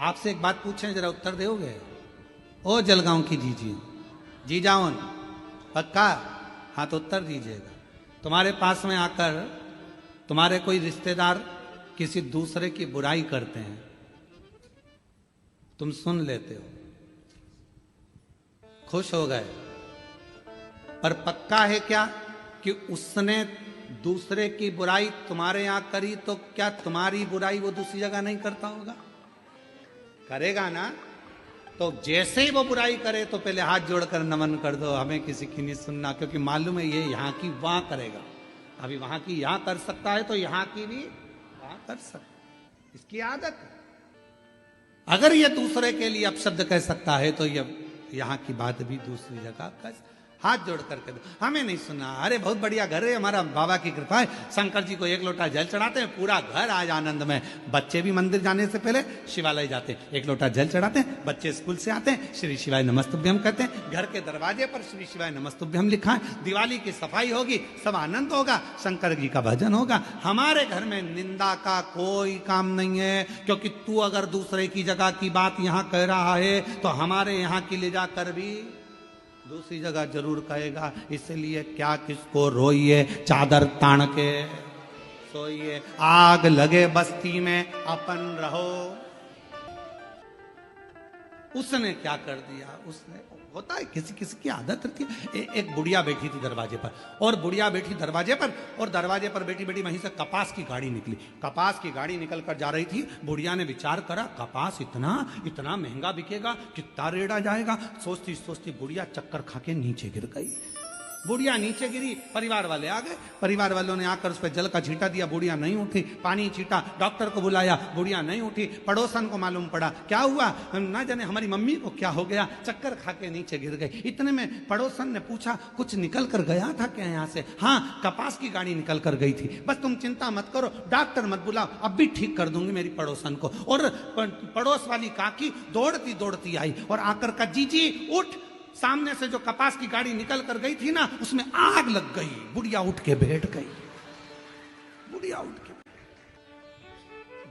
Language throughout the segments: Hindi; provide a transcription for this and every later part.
आपसे एक बात पूछें, जरा उत्तर दोगे? ओ जलगांव की जी जाओन पक्का? हाँ तो उत्तर दीजिएगा। तुम्हारे पास में आकर तुम्हारे कोई रिश्तेदार किसी दूसरे की बुराई करते हैं, तुम सुन लेते हो, खुश हो गए, पर पक्का है क्या कि उसने दूसरे की बुराई तुम्हारे यहां करी तो क्या तुम्हारी बुराई वो दूसरी जगह नहीं करता होगा? करेगा ना? तो जैसे ही वो बुराई करे तो पहले हाथ जोड़कर नमन कर दो, हमें किसी की नहीं सुनना, क्योंकि मालूम है ये यहां की वहां करेगा। अभी वहां की यहां कर सकता है तो यहां की भी वहां कर सकता, इसकी आदत है। अगर ये दूसरे के लिए अपशब्द कह सकता है तो ये यहां की बात भी दूसरी जगह कर। हाथ जोड़ करके दो, हमें नहीं सुना। अरे बहुत बढ़िया घर है, हमारा बाबा की कृपा है, शंकर जी को एक लोटा जल चढ़ाते हैं, पूरा घर आज आनंद में। बच्चे भी मंदिर जाने से पहले शिवालय जाते हैं, एक लोटा जल चढ़ाते हैं, बच्चे स्कूल से आते हैं, श्री शिवाय नमस्तुभ्यम कहते हैं, घर के दरवाजे पर श्री शिवाय नमस्तुभ्यम लिखा है, दिवाली की सफाई होगी, सब आनंद होगा, शंकर जी का भजन होगा। हमारे घर में निंदा का कोई काम नहीं है, क्योंकि तू अगर दूसरे की जगह की बात यहां कह रहा है तो हमारे यहां की ले जाकर भी दूसरी जगह जरूर कहेगा। इसलिए क्या किसको रोइए, चादर तान के सोइए, आग लगे बस्ती में अपन रहो। उसने क्या कर दिया? उसने, होता है किसी किसी की आदत रहती है। एक बुढ़िया बैठी थी दरवाजे पर, और बुढ़िया बैठी दरवाजे पर, और दरवाजे पर बैठी बैठी वहीं से कपास की गाड़ी निकली। कपास की गाड़ी निकल कर जा रही थी। बुढ़िया ने विचार करा, कपास इतना इतना महंगा बिकेगा, कितना रेड़ा जाएगा। सोचती सोचती बुढ़िया चक्कर खा के नीचे गिर गई। बुढ़िया नीचे गिरी, परिवार वाले आ गए, परिवार वालों ने आकर उस पर जल का छींटा दिया, बुढ़िया नहीं उठी, पानी छींटा, डॉक्टर को बुलाया, बुढ़िया नहीं उठी। पड़ोसन को मालूम पड़ा, क्या हुआ ना जाने हमारी मम्मी को क्या हो गया, चक्कर खा के नीचे गिर गई। इतने में पड़ोसन ने पूछा, कुछ निकल कर गया था क्या यहाँ से? हाँ, कपास की गाड़ी निकल कर गई थी, बस तुम चिंता मत करो, डॉक्टर मत बुलाओ, अब भी ठीक कर दूंगी मेरी पड़ोसन को। और पड़ोस वाली काकी दौड़ती दौड़ती आई और आकर का, जी उठ, सामने से जो कपास की गाड़ी निकल कर गई थी ना, उसमें आग लग गई। बुढ़िया उठ के बैठ गई, बुढ़िया उठ के।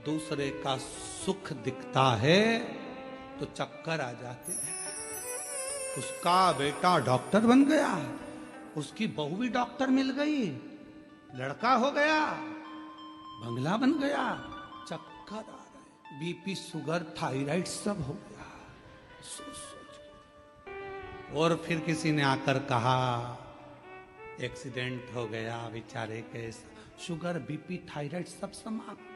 दूसरे का सुख दिखता है तो चक्कर आ जाते हैं। उसका बेटा डॉक्टर बन गया, उसकी बहू भी डॉक्टर मिल गई, लड़का हो गया, बंगला बन गया, चक्कर आ रहे, बीपी शुगर थायराइड सब हो गया। और फिर किसी ने आकर कहा, एक्सीडेंट हो गया बेचारे के, शुगर बीपी थायराइड सब समाप्त,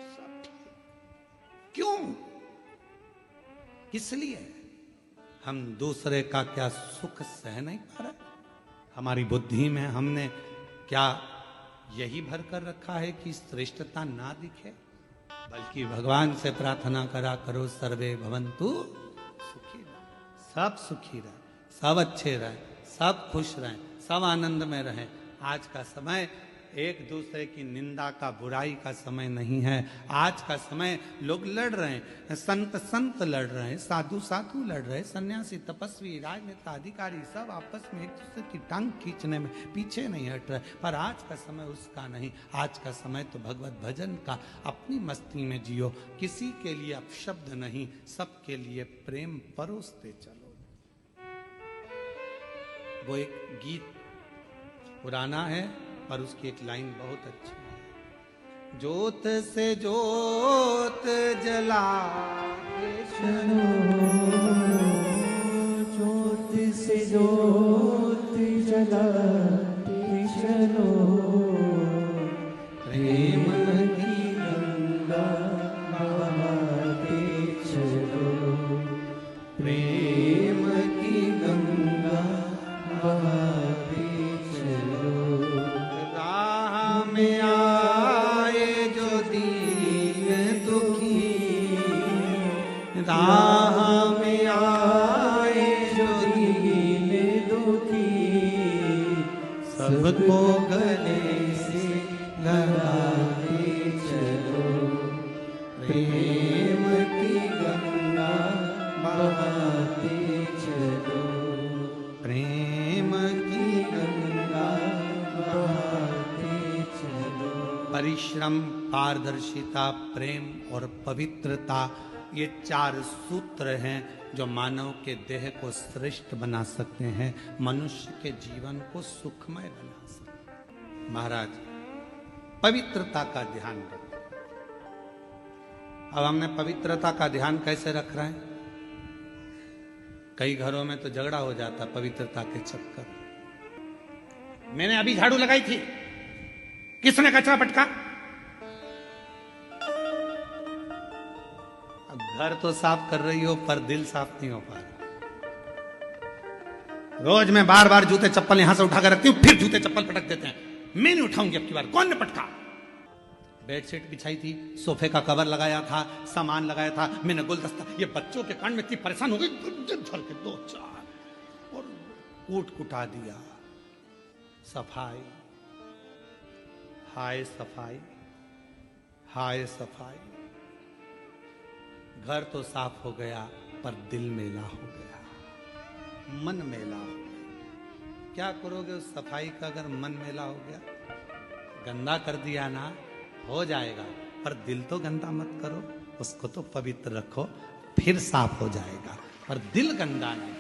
सब। क्यों? किस लिए? हम दूसरे का क्या सुख सह नहीं पा रहे? हमारी बुद्धि में हमने क्या यही भर कर रखा है कि श्रेष्ठता ना दिखे? बल्कि भगवान से प्रार्थना करा करो, सर्वे भवन्तु सुखी, सब सुखी रहे, सब अच्छे रहे, सब खुश रहें, सब आनंद में रहें। आज का समय एक दूसरे की निंदा का, बुराई का समय नहीं है। आज का समय लोग लड़ रहे हैं, संत संत लड़ रहे हैं, साधु साधु लड़ रहे हैं, सन्यासी तपस्वी राजनेता अधिकारी सब आपस में एक दूसरे की टांग खींचने में पीछे नहीं हट रहे। पर आज का समय उसका नहीं। आज का समय तो भगवत भजन का। अपनी मस्ती में जियो, किसी के लिए अपशब्द नहीं, सबके लिए प्रेम परोसते चलो। वो एक गीत पुराना है पर उसकी एक लाइन बहुत अच्छी है। ज्योत से ज्योत जला चलो, ज्योत से ज्योत जला चलो, प्रेम की गंगा बहाते चलो, प्रेम की गंगा बहाते चलो। राह में आए जो दीन दुखी, राह में आए जो दीन दुखी, सबको गले से लगाते चलो, प्रेम की गंगा बहाते चलो, प्रेम की गंगा बहाते चलो। परिश्रम पारदर्शिता, प्रेम और पवित्रता, ये 4 सूत्र हैं जो मानव के देह को श्रेष्ठ बना सकते हैं, मनुष्य के जीवन को सुखमय बना सकते हैं। महाराज, पवित्रता का ध्यान रखें। अब हमने पवित्रता का ध्यान कैसे रख रहे हैं? कई घरों में तो झगड़ा हो जाता पवित्रता के चक्कर। मैंने अभी झाड़ू लगाई थी, किसने कचरा पटका? अब घर तो साफ कर रही हो पर दिल साफ नहीं हो पा रहा। रोज मैं बार बार जूते चप्पल यहां से उठाकर रखती हूं, फिर जूते चप्पल पटक देते हैं। मैं नहीं उठाऊंगी अब की बार। कौन ने पटका? बेडशीट बिछाई थी, सोफे का कवर लगाया था, सामान लगाया था, मैंने गुलदस्ता, ये बच्चों के कान में इतनी परेशान हो गई, झल के 2-4 और कूट कुटा दिया। सफाई, हाय सफाई, हाय सफाई। घर तो साफ हो गया पर दिल मेला हो गया, मन मेला हो गया। क्या करोगे उस सफाई का अगर मन मेला हो गया? गंदा कर दिया ना, हो जाएगा, पर दिल तो गंदा मत करो, उसको तो पवित्र रखो, फिर साफ हो जाएगा, पर दिल गंदा नहीं।